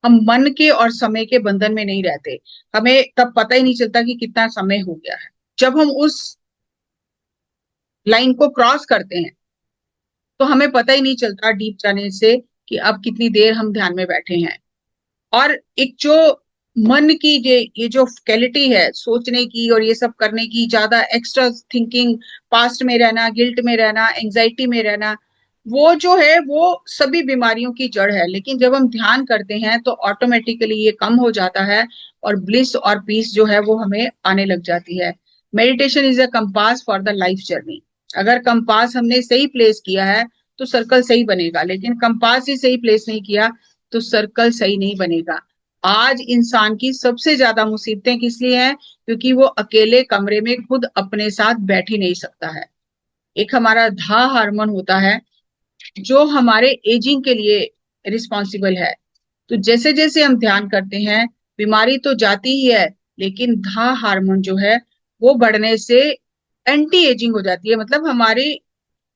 हम मन के और समय के बंधन में नहीं रहते, हमें तब पता ही नहीं चलता कि कितना समय हो गया है। जब हम उस लाइन को क्रॉस करते हैं तो हमें पता ही नहीं चलता डीप जाने से कि अब कितनी देर हम ध्यान में बैठे हैं। और एक जो मन की ये जो फैकल्टी है सोचने की और ये सब करने की, ज्यादा एक्स्ट्रा थिंकिंग, पास्ट में रहना, गिल्ट में रहना, एंजाइटी में रहना, वो जो है वो सभी बीमारियों की जड़ है। लेकिन जब हम ध्यान करते हैं तो ऑटोमेटिकली ये कम हो जाता है और ब्लिस और पीस जो है वो हमें आने लग जाती है। Meditation is a compass for the life journey. अगर कंपास हमने सही प्लेस किया है तो सर्कल सही बनेगा, लेकिन कंपास ही सही प्लेस नहीं किया तो सर्कल सही नहीं बनेगा। आज इंसान की सबसे ज्यादा मुसीबतें किस लिए हैं? क्योंकि वो अकेले कमरे में खुद अपने साथ बैठ ही नहीं सकता है। एक हमारा धा हार्मोन होता है जो हमारे एजिंग के लिए रिस्पॉन्सिबल है। तो जैसे जैसे हम ध्यान करते हैं बीमारी तो जाती ही है, लेकिन धा हार्मोन जो है वो बढ़ने से एंटी एजिंग हो जाती है, मतलब हमारी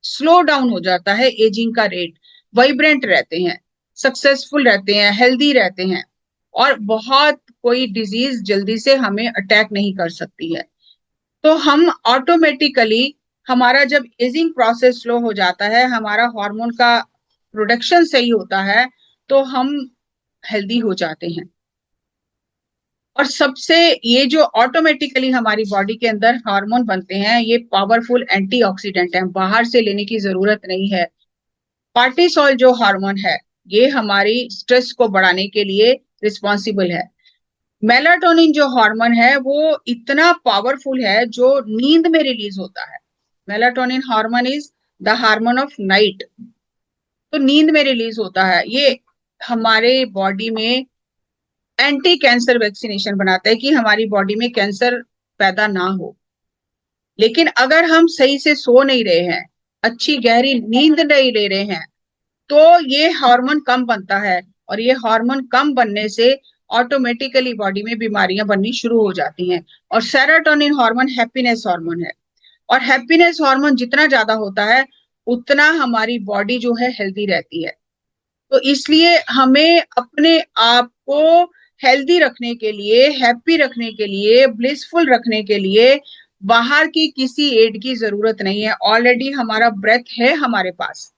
स्लो डाउन हो जाता है एजिंग का रेट। वाइब्रेंट रहते हैं, सक्सेसफुल रहते हैं, हेल्दी रहते हैं, और बहुत कोई डिजीज जल्दी से हमें अटैक नहीं कर सकती है। तो हम ऑटोमेटिकली, हमारा जब एजिंग प्रोसेस स्लो हो जाता है, हमारा हार्मोन का प्रोडक्शन सही होता है, तो हम हेल्दी हो जाते हैं। और सबसे, ये जो ऑटोमेटिकली हमारी बॉडी के अंदर हार्मोन बनते हैं ये पावरफुल एंटीऑक्सीडेंट हैं, बाहर से लेने की जरूरत नहीं है। कार्टिसोल जो हार्मोन है ये हमारी स्ट्रेस को बढ़ाने के लिए रिस्पॉन्सिबल है। मेलाटोनिन जो हार्मोन है वो इतना पावरफुल है जो नींद में रिलीज होता है। Melatonin hormone is the hormone of night. तो नींद में रिलीज होता है ये, हमारे बॉडी में एंटी कैंसर वैक्सीनेशन बनाता है कि हमारी बॉडी में कैंसर पैदा ना हो। लेकिन अगर हम सही से सो नहीं रहे हैं, अच्छी गहरी नींद नहीं ले रहे हैं, तो ये हार्मोन कम बनता है, और ये हार्मोन कम बनने से ऑटोमेटिकली बॉडी में बीमारियां बननी शुरू हो जाती हैं। और सेरोटोनिन हार्मोन हैप्पीनेस हार्मोन है, और हैप्पीनेस हार्मोन जितना ज्यादा होता है उतना हमारी बॉडी जो है हेल्दी रहती है। तो इसलिए हमें अपने आप को हेल्दी रखने के लिए, हैप्पी रखने के लिए, ब्लिसफुल रखने के लिए बाहर की किसी एड की जरूरत नहीं है। ऑलरेडी हमारा ब्रेथ है हमारे पास।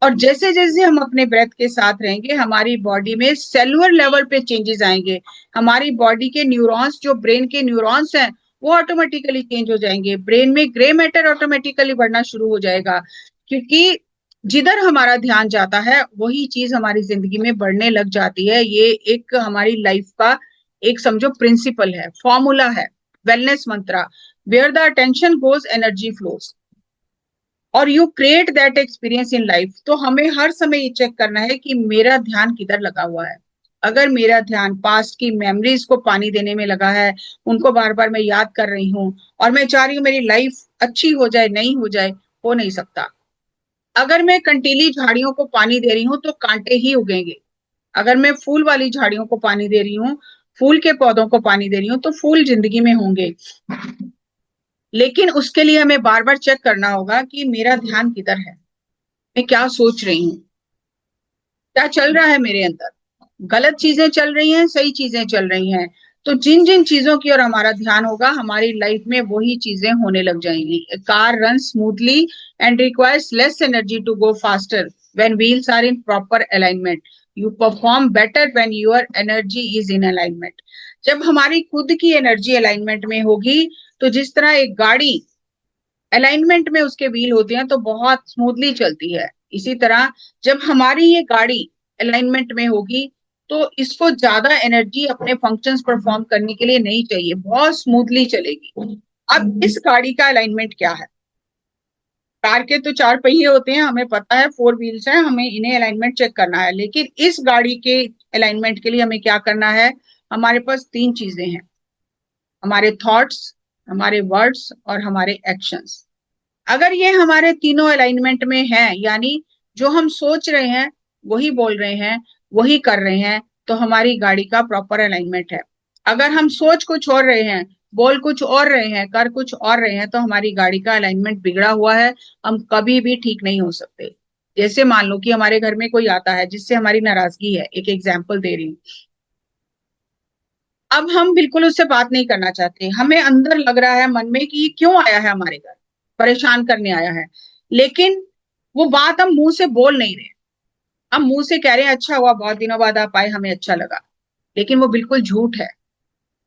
और जैसे जैसे हम अपने ब्रेथ के साथ रहेंगे हमारी बॉडी में सेलुलर लेवल पे चेंजेस आएंगे। हमारी बॉडी के न्यूरॉन्स, जो ब्रेन के न्यूरॉन्स हैं, वो ऑटोमेटिकली चेंज हो जाएंगे। ब्रेन में ग्रे मैटर ऑटोमेटिकली बढ़ना शुरू हो जाएगा, क्योंकि जिधर हमारा ध्यान जाता है वही चीज हमारी जिंदगी में बढ़ने लग जाती है। ये एक हमारी लाइफ का एक समझो प्रिंसिपल है, फॉर्मूला है, wellness mantra. Where the attention goes energy flows, और you create that experience in life. तो हमें हर समय ये चेक करना है कि मेरा ध्यान किधर लगा हुआ है। अगर मेरा ध्यान पास्ट की मेमोरीज को पानी देने में लगा है, उनको बार बार मैं याद कर रही हूँ, और मैं चाह रही हूँ मेरी लाइफ अच्छी हो जाए, नहीं हो जाए, हो नहीं सकता। अगर मैं कंटीली झाड़ियों को पानी दे रही हूँ तो कांटे ही उगेंगे। अगर मैं फूल वाली झाड़ियों को पानी दे रही हूँ, फूल के पौधों को पानी दे रही हूँ, तो फूल जिंदगी में होंगे। लेकिन उसके लिए हमें बार बार चेक करना होगा कि मेरा ध्यान किधर है, मैं क्या सोच रही हूँ, क्या चल रहा है मेरे अंदर, गलत चीजें चल रही हैं, सही चीजें चल रही हैं। तो जिन जिन चीजों की ओर हमारा ध्यान होगा हमारी लाइफ में वही चीजें होने लग जाएंगी। Car run smoothly and requires less energy to go faster when wheels are in proper alignment. You perform better when your energy is in alignment. जब हमारी खुद की एनर्जी अलाइनमेंट में होगी, तो जिस तरह एक गाड़ी अलाइनमेंट में उसके व्हील होते हैं तो बहुत स्मूथली चलती है, इसी तरह जब हमारी ये गाड़ी अलाइनमेंट में होगी तो इसको ज्यादा एनर्जी अपने फंक्शंस परफॉर्म करने के लिए नहीं चाहिए, बहुत स्मूथली चलेगी। अब इस गाड़ी का अलाइनमेंट क्या है? कार के तो चार पहिए होते हैं, हमें पता है, फोर व्हील्स हैं, हमें इन्हें अलाइनमेंट चेक करना है। लेकिन इस गाड़ी के अलाइनमेंट के लिए हमें क्या करना है? हमारे पास तीन चीजें हैं, हमारे थॉट्स, हमारे वर्ड्स और हमारे एक्शंस। अगर ये हमारे तीनों अलाइनमेंट में हैं, यानी जो हम सोच रहे हैं वही बोल रहे हैं, वही कर रहे हैं, तो हमारी गाड़ी का प्रॉपर अलाइनमेंट है। अगर हम सोच कुछ और रहे हैं, बोल कुछ और रहे हैं, कर कुछ और रहे हैं, तो हमारी गाड़ी का अलाइनमेंट बिगड़ा हुआ है। हम कभी भी ठीक नहीं हो सकते। जैसे मान लो कि हमारे घर में कोई आता है जिससे हमारी नाराजगी है, एक एग्जाम्पल दे रही हूँ। अब हम बिल्कुल उससे बात नहीं करना चाहते, हमें अंदर लग रहा है मन में कि ये क्यों आया है हमारे घर, परेशान करने आया है। लेकिन वो बात हम मुंह से बोल नहीं रहे। हम मुंह से कह रहे हैं अच्छा हुआ बहुत दिनों बाद आप आए, हमें अच्छा लगा, लेकिन वो बिल्कुल झूठ है।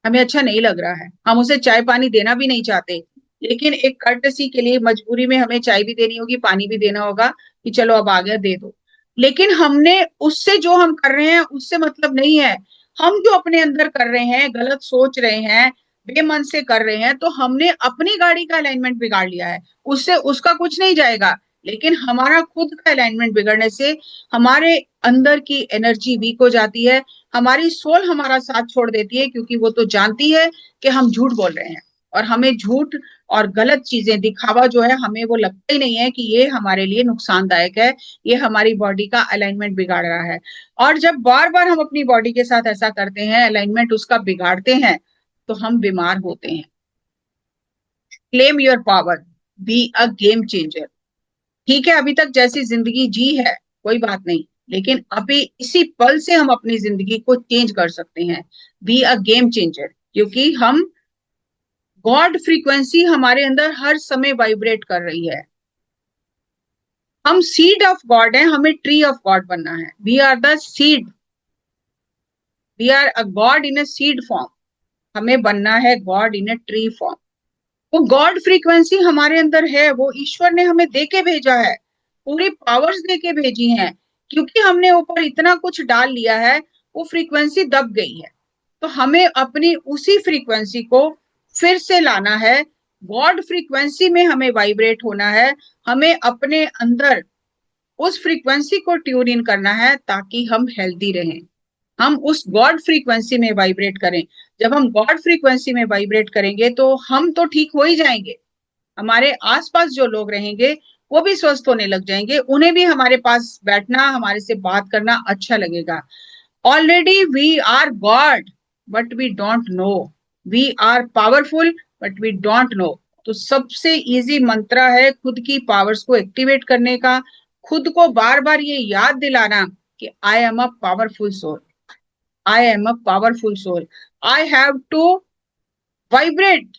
हमें अच्छा नहीं लग रहा है, हम उसे चाय पानी देना भी नहीं चाहते, लेकिन एक कर्टसी के लिए मजबूरी में हमें चाय भी देनी होगी, पानी भी देना होगा, कि चलो अब आ गया दे दो, लेकिन हमने उससे जो हम कर रहे हैं उससे मतलब नहीं है। हम जो अपने अंदर कर रहे हैं, गलत सोच रहे हैं, बेमन से कर रहे हैं, तो हमने अपनी गाड़ी का अलाइनमेंट बिगाड़ लिया है। उससे उसका कुछ नहीं जाएगा, लेकिन हमारा खुद का अलाइनमेंट बिगड़ने से हमारे अंदर की एनर्जी वीक हो जाती है, हमारी सोल हमारा साथ छोड़ देती है, क्योंकि वो तो जानती है कि हम झूठ बोल रहे हैं, और हमें झूठ और गलत चीजें, दिखावा जो है, हमें वो लगता ही नहीं है कि ये हमारे लिए नुकसानदायक है, ये हमारी बॉडी का अलाइनमेंट बिगाड़ रहा है। और जब बार बार हम अपनी बॉडी के साथ ऐसा करते हैं, अलाइनमेंट उसका बिगाड़ते हैं, तो हम बीमार होते हैं। Claim your power, be a game changer. ठीक है, अभी तक जैसी जिंदगी जी है कोई बात नहीं, लेकिन अभी इसी पल से हम अपनी जिंदगी को चेंज कर सकते हैं। बी अ गेम चेंजर, क्योंकि हम गॉड फ्रीक्वेंसी हमारे अंदर हर समय वाइब्रेट कर रही है। हम सीड ऑफ गॉड हैं, हमें ट्री ऑफ गॉड बनना है। We are the seed, we are a God in a seed form. हमें बनना है God in a tree form. वो गॉड फ्रीक्वेंसी हमारे अंदर है, वो ईश्वर ने हमें दे के भेजा है, पूरी पावर्स दे के भेजी हैं। क्योंकि हमने ऊपर इतना कुछ डाल लिया है, वो फ्रीक्वेंसी दब गई है। तो हमें अपनी उसी फ्रीक्वेंसी को फिर से लाना है, गॉड फ्रीक्वेंसी में हमें वाइब्रेट होना है। हमें अपने अंदर उस फ्रीक्वेंसी को ट्यून इन करना है, ताकि हम हेल्दी रहें, हम उस गॉड फ्रीक्वेंसी में वाइब्रेट करें। जब हम गॉड फ्रीक्वेंसी में वाइब्रेट करेंगे तो हम तो ठीक हो ही जाएंगे, हमारे आसपास जो लोग रहेंगे वो भी स्वस्थ होने लग जाएंगे, उन्हें भी हमारे पास बैठना, हमारे से बात करना अच्छा लगेगा। Already we are God, but we don't know. We are powerful, but we don't know. तो सबसे इजी मंत्रा है खुद की पावर्स को एक्टिवेट करने का, खुद को बार बार ये याद दिलाना कि I am a powerful soul, I am a powerful soul. I have to vibrate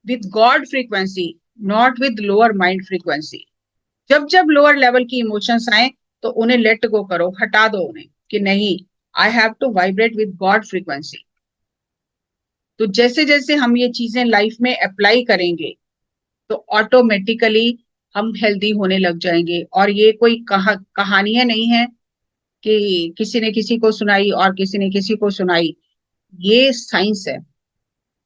with God frequency, not with lower mind frequency. जब जब लोअर लेवल की इमोशंस आए, तो उन्हें लेट गो करो, हटा दो उन्हें, कि नहीं, I have to vibrate with God frequency. तो जैसे जैसे हम ये चीजें लाइफ में अप्लाई करेंगे, तो ऑटोमेटिकली हम हेल्दी होने लग जाएंगे। और ये कोई कहानियां नहीं है कि किसी ने किसी को सुनाई और किसी ने किसी को सुनाई, ये साइंस है,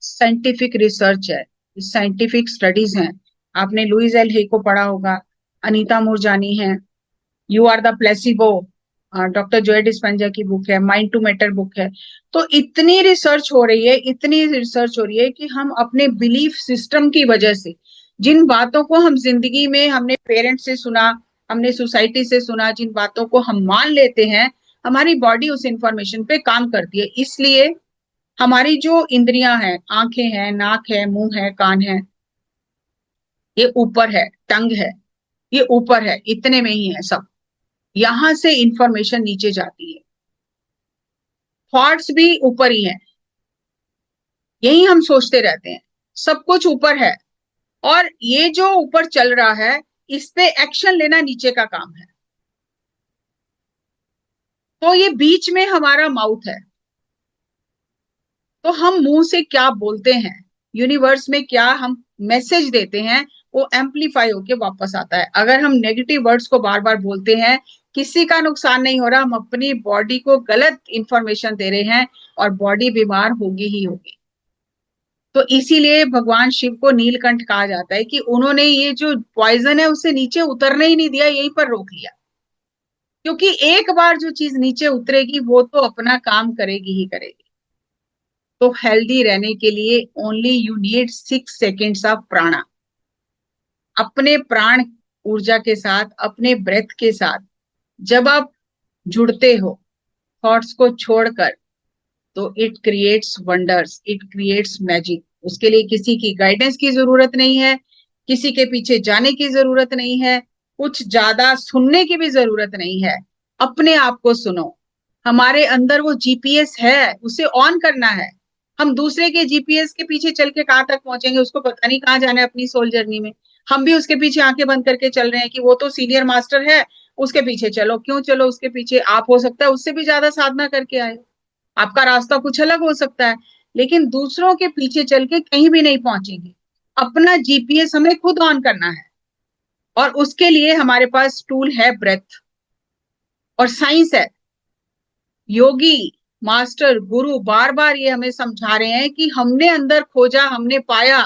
साइंटिफिक रिसर्च है, साइंटिफिक स्टडीज हैं। आपने लुइस एल हे को पढ़ा होगा, अनीता मुरजानी है, you are the placebo, doctor Joe Dispenza की बुक है, माइंड टू मैटर बुक है। तो इतनी रिसर्च हो रही है, इतनी रिसर्च हो रही है, कि हम अपने बिलीफ सिस्टम की वजह से, जिन बातों को हम जिंदगी में हमने पेरेंट्स से सुना, हमने सोसाइटी से सुना, जिन बातों को हम मान लेते हैं, हमारी बॉडी उस इंफॉर्मेशन पे काम करती है। इसलिए हमारी जो इंद्रियां हैं, आंखें हैं, नाक है, मुंह है, कान है, ये ऊपर है, टंग है, ये ऊपर है, इतने में ही है सब। यहां से इंफॉर्मेशन नीचे जाती है। थॉट्स भी ऊपर ही है, यही हम सोचते रहते हैं, सब कुछ ऊपर है। और ये जो ऊपर चल रहा है, इस पे एक्शन लेना नीचे का काम है। तो ये बीच में हमारा माउथ है। तो हम मुंह से क्या बोलते हैं, यूनिवर्स में क्या हम मैसेज देते हैं, वो एम्पलीफाई होके वापस आता है। अगर हम नेगेटिव वर्ड्स को बार बार बोलते हैं, किसी का नुकसान नहीं हो रहा, हम अपनी बॉडी को गलत इंफॉर्मेशन दे रहे हैं, और बॉडी बीमार होगी ही होगी। तो इसीलिए भगवान शिव को नीलकंठ कहा जाता है, कि उन्होंने ये जो पॉइजन है उसे नीचे उतरने ही नहीं दिया, यहीं पर रोक लिया। क्योंकि एक बार जो चीज नीचे उतरेगी, वो तो अपना काम करेगी ही करेगी। तो हेल्दी रहने के लिए only you need 6 seconds of प्राणा। अपने प्राण ऊर्जा के साथ, अपने ब्रेथ के साथ जब आप जुड़ते हो, थॉट्स को छोड़कर, तो it creates wonders, it creates magic. उसके लिए किसी की गाइडेंस की जरूरत नहीं है, किसी के पीछे जाने की जरूरत नहीं है, कुछ ज्यादा सुनने की भी जरूरत नहीं है। अपने आप को सुनो। हमारे अंदर वो जीपीएस है, उसे ऑन करना है। हम दूसरे के जीपीएस के पीछे चल के कहाँ तक पहुंचेंगे, उसको पता नहीं कहाँ जाना है अपनी सोल जर्नी में। हम भी उसके पीछे आंखें बंद करके चल रहे हैं कि वो तो सीनियर मास्टर है, उसके पीछे चलो। क्यों चलो उसके पीछे? आप हो सकता है उससे भी ज्यादा साधना करके आए, आपका रास्ता कुछ अलग हो सकता है, लेकिन दूसरों के पीछे चल के कहीं भी नहीं पहुंचेंगे। अपना जीपीएस हमें खुद ऑन करना है। और उसके लिए हमारे पास टूल है ब्रेथ और साइंस है। योगी, मास्टर, गुरु बार बार ये हमें समझा रहे हैं कि हमने अंदर खोजा, हमने पाया।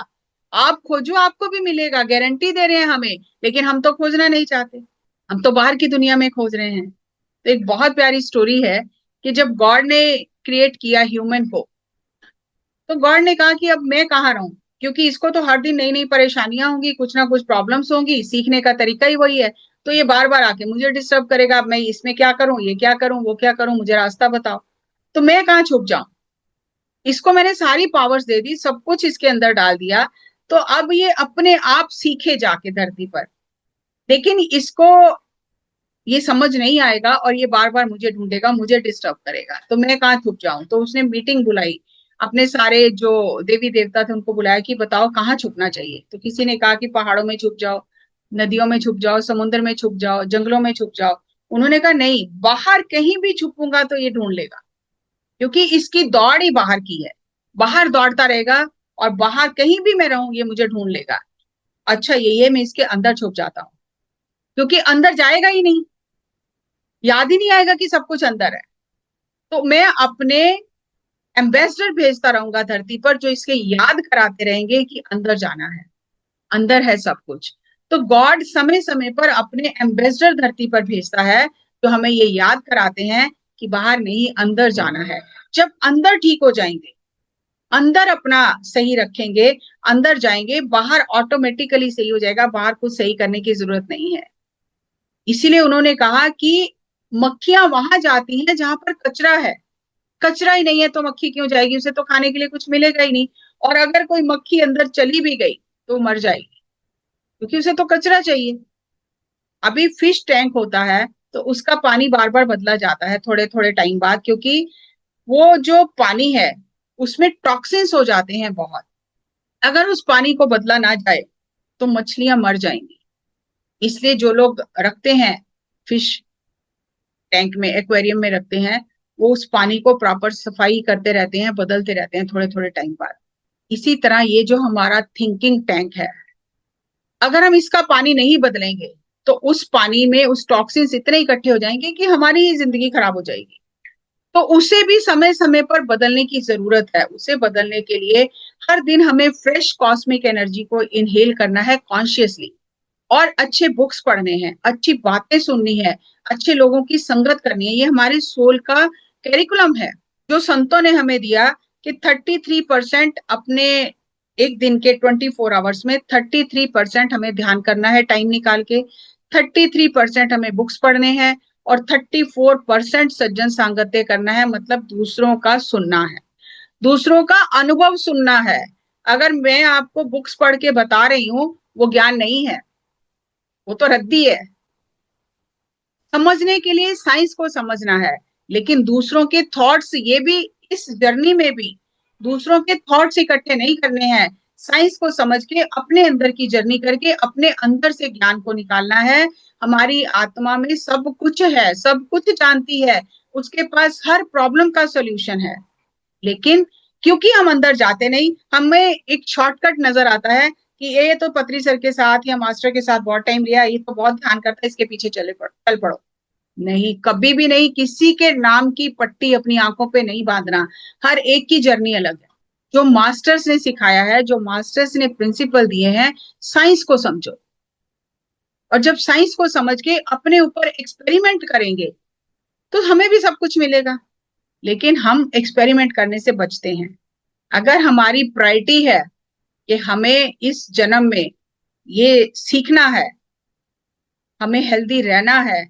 आप खोजो, आपको भी मिलेगा, गारंटी दे रहे हैं हमें। लेकिन हम तो खोजना नहीं चाहते, हम तो बाहर की दुनिया में खोज रहे हैं। तो एक बहुत प्यारी स्टोरी है कि जब गॉड ने क्रिएट किया ह्यूमन को, तो गॉड ने कहा कि अब मैं कहाँ रहूं, क्योंकि इसको तो हर दिन नई नई परेशानियां होंगी, कुछ ना कुछ प्रॉब्लम्स होंगी, सीखने का तरीका ही वही है। तो ये बार बार आके मुझे डिस्टर्ब करेगा, अब मैं इसमें क्या करूं, ये क्या करूं, वो क्या करूं, मुझे रास्ता बताओ। तो मैं कहाँ छुप जाऊं। इसको मैंने सारी पावर्स दे दी, सब कुछ इसके अंदर डाल दिया। तो अब ये अपने आप सीखे जाके धरती पर। लेकिन इसको ये समझ नहीं आएगा और ये बार बार मुझे ढूंढेगा, मुझे डिस्टर्ब करेगा। तो मैं कहाँ छुप जाऊं। तो उसने मीटिंग बुलाई, अपने सारे जो देवी देवता थे उनको बुलाया कि बताओ कहाँ छुपना चाहिए। तो किसी ने कहा कि पहाड़ों में छुप जाओ, नदियों में छुप जाओ, समुद्र में छुप जाओ, जंगलों में छुप जाओ। उन्होंने कहा नहीं, बाहर कहीं भी छुपूंगा तो ये ढूंढ लेगा, क्योंकि इसकी दौड़ ही बाहर की है। बाहर दौड़ता रहेगा और बाहर कहीं भी मैं रहूं ये मुझे ढूंढ लेगा। अच्छा, ये मैं इसके अंदर छुप जाता हूँ, क्योंकि अंदर जाएगा ही नहीं, याद ही नहीं आएगा कि सब कुछ अंदर है। तो मैं अपने एम्बेसडर भेजता रहूंगा धरती पर, जो इसके याद कराते रहेंगे कि अंदर जाना है, अंदर है सब कुछ। तो गॉड समय समय पर अपने एम्बेसडर धरती पर भेजता है, तो हमें ये याद कराते हैं कि बाहर नहीं, अंदर जाना है। जब अंदर ठीक हो जाएंगे, अंदर अपना सही रखेंगे, अंदर जाएंगे, बाहर ऑटोमेटिकली सही हो जाएगा, बाहर कुछ सही करने की जरूरत नहीं है। इसीलिए उन्होंने कहा कि मक्खियां वहां जाती हैं जहां पर कचरा है। कचरा ही नहीं है तो मक्खी क्यों जाएगी, उसे तो खाने के लिए कुछ मिलेगा ही नहीं। और अगर कोई मक्खी अंदर चली भी गई तो मर जाएगी, क्योंकि उसे तो कचरा चाहिए। अभी फिश टैंक होता है तो उसका पानी बार बार बदला जाता है थोड़े थोड़े टाइम बाद, क्योंकि वो जो पानी है उसमें टॉक्सिन्स हो जाते हैं बहुत। अगर उस पानी को बदला ना जाए तो मछलियां मर जाएंगी। इसलिए जो लोग रखते हैं फिश टैंक में, एक्वेरियम में रखते हैं, वो उस पानी को प्रॉपर सफाई करते रहते हैं, बदलते रहते हैं थोड़े थोड़े टाइम बाद। इसी तरह ये जो हमारा थिंकिंग टैंक है, अगर हम इसका पानी नहीं बदलेंगे तो उस पानी में उस टॉक्सिन्स इतने इकट्ठे हो जाएंगे कि हमारी ही जिंदगी खराब हो जाएगी। तो उसे भी समय समय पर बदलने की जरूरत है। उसे बदलने के लिए हर दिन हमें फ्रेश कॉस्मिक एनर्जी को इनहेल करना है कॉन्शियसली, और अच्छे बुक्स पढ़ने हैं, अच्छी बातें सुननी है, अच्छे लोगों की संगत करनी है। ये हमारे सोल का करिकुलम है, जो संतों ने हमें दिया कि 33% अपने एक दिन के 24 आवर्स में 33% हमें ध्यान करना है टाइम निकाल के, 33% हमें बुक्स पढ़ने हैं, और 34% सज्जन सांगत्य करना है, मतलब दूसरों का सुनना है, दूसरों का अनुभव सुनना है। अगर मैं आपको बुक्स पढ़ के बता रही हूँ, वो ज्ञान नहीं है, वो तो रद्दी है। समझने के लिए साइंस को समझना है, लेकिन दूसरों के थॉट्स, ये भी इस जर्नी में भी दूसरों के थॉट्स इकट्ठे नहीं करने हैं। साइंस को समझ के अपने अंदर की जर्नी करके अपने अंदर से ज्ञान को निकालना है। हमारी आत्मा में सब कुछ है, सब कुछ जानती है, उसके पास हर प्रॉब्लम का सोल्यूशन है। लेकिन क्योंकि हम अंदर जाते नहीं, हमें एक शॉर्टकट नजर आता है कि ये तो पत्री सर के साथ या मास्टर के साथ बहुत टाइम लिया, ये तो बहुत ध्यान करता है, इसके पीछे चल पड़ो। नहीं, कभी भी नहीं। किसी के नाम की पट्टी अपनी आंखों पे नहीं बांधना। हर एक की जर्नी अलग है। जो मास्टर्स ने सिखाया है, जो मास्टर्स ने प्रिंसिपल दिए हैं, साइंस को समझो। और जब साइंस को समझ के अपने ऊपर एक्सपेरिमेंट करेंगे तो हमें भी सब कुछ मिलेगा। लेकिन हम एक्सपेरिमेंट करने से बचते हैं। अगर हमारी प्रायोरिटी है कि हमें इस जन्म में ये सीखना है, हमें हेल्दी रहना है,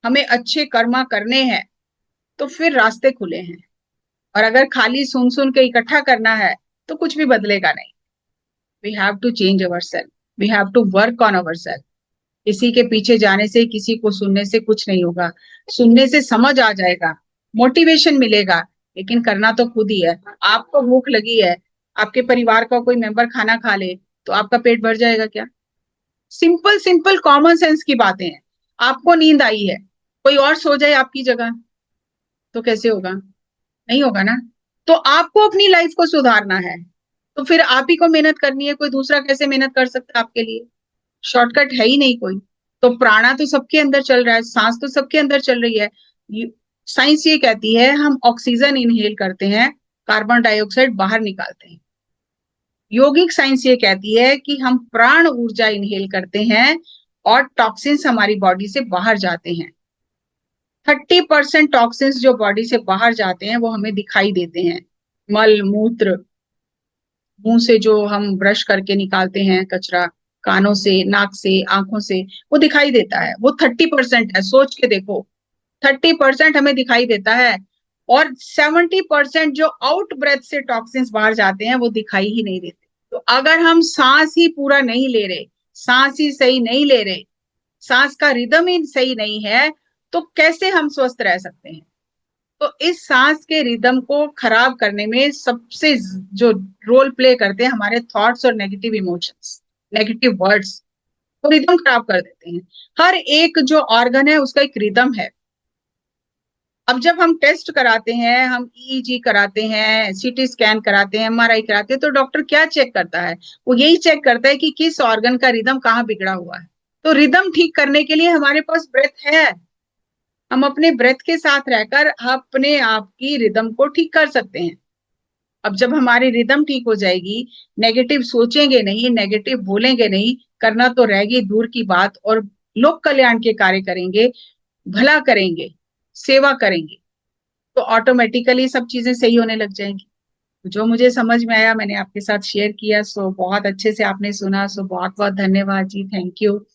हमें अच्छे कर्मा करने हैं, तो फिर रास्ते खुले हैं। और अगर खाली सुन सुन के इकट्ठा करना है तो कुछ भी बदलेगा नहीं। We have to change our self, we have to work on our self. किसी के पीछे जाने से, किसी को सुनने से कुछ नहीं होगा। सुनने से समझ आ जाएगा, मोटिवेशन मिलेगा, लेकिन करना तो खुद ही है। आपको भूख लगी है, आपके परिवार का कोई मेंबर खाना खा ले तो आपका पेट भर जाएगा क्या? सिंपल सिंपल कॉमन सेंस की बातें हैं। आपको नींद आई है, कोई और सो जाए आपकी जगह तो कैसे होगा? नहीं होगा ना। तो आपको अपनी लाइफ को सुधारना है, तो फिर आप ही को मेहनत करनी है। कोई दूसरा कैसे मेहनत कर सकता है आपके लिए? शॉर्टकट है ही नहीं कोई। तो प्राणा तो सबके अंदर चल रहा है, सांस तो सबके अंदर चल रही है। साइंस ये कहती है हम ऑक्सीजन इनहेल करते हैं, कार्बन डाइऑक्साइड बाहर निकालते हैं। योगिक साइंस ये कहती है कि हम प्राण ऊर्जा इनहेल करते हैं और टॉक्सिन्स हमारी बॉडी से बाहर जाते हैं। 30% टॉक्सिन्स जो बॉडी से बाहर जाते हैं वो हमें दिखाई देते हैं। मल मूत्र, मुंह से जो हम ब्रश करके निकालते हैं कचरा, कानों से, नाक से, आंखों से, वो दिखाई देता है। वो 30% है, सोच के देखो। 30% हमें दिखाई देता है, और 70% जो आउट ब्रेथ से टॉक्सिन्स बाहर जाते हैं वो दिखाई ही नहीं देते। तो अगर हम सांस ही पूरा नहीं ले रहे, सांस ही सही नहीं ले रहे, सांस का रिदम ही सही नहीं है, तो कैसे हम स्वस्थ रह सकते हैं? तो इस सांस के रिदम को खराब करने में सबसे जो रोल प्ले करते हैं हमारे थॉट्स और नेगेटिव इमोशंस, नेगेटिव वर्ड्स, वो रिदम खराब कर देते हैं। हर एक जो ऑर्गन है उसका एक रिदम है। अब जब हम टेस्ट कराते हैं, हम ईईजी कराते हैं, सीटी स्कैन कराते हैं, एमआरआई कराते हैं, तो डॉक्टर क्या चेक करता है? वो यही चेक करता है कि किस ऑर्गन का रिदम कहाँ बिगड़ा हुआ है। तो रिदम ठीक करने के लिए हमारे पास ब्रेथ है। हम अपने ब्रेथ के साथ रहकर अपने आप की रिदम को ठीक कर सकते हैं। अब जब हमारी रिदम ठीक हो जाएगी, नेगेटिव सोचेंगे नहीं, नेगेटिव बोलेंगे नहीं, करना तो रहेगी दूर की बात, और लोक कल्याण के कार्य करेंगे, भला करेंगे, सेवा करेंगे, तो ऑटोमेटिकली सब चीजें सही होने लग जाएंगी। जो मुझे समझ में आया मैंने आपके साथ शेयर किया। सो बहुत अच्छे से आपने सुना, सो बहुत बहुत धन्यवाद जी, थैंक यू।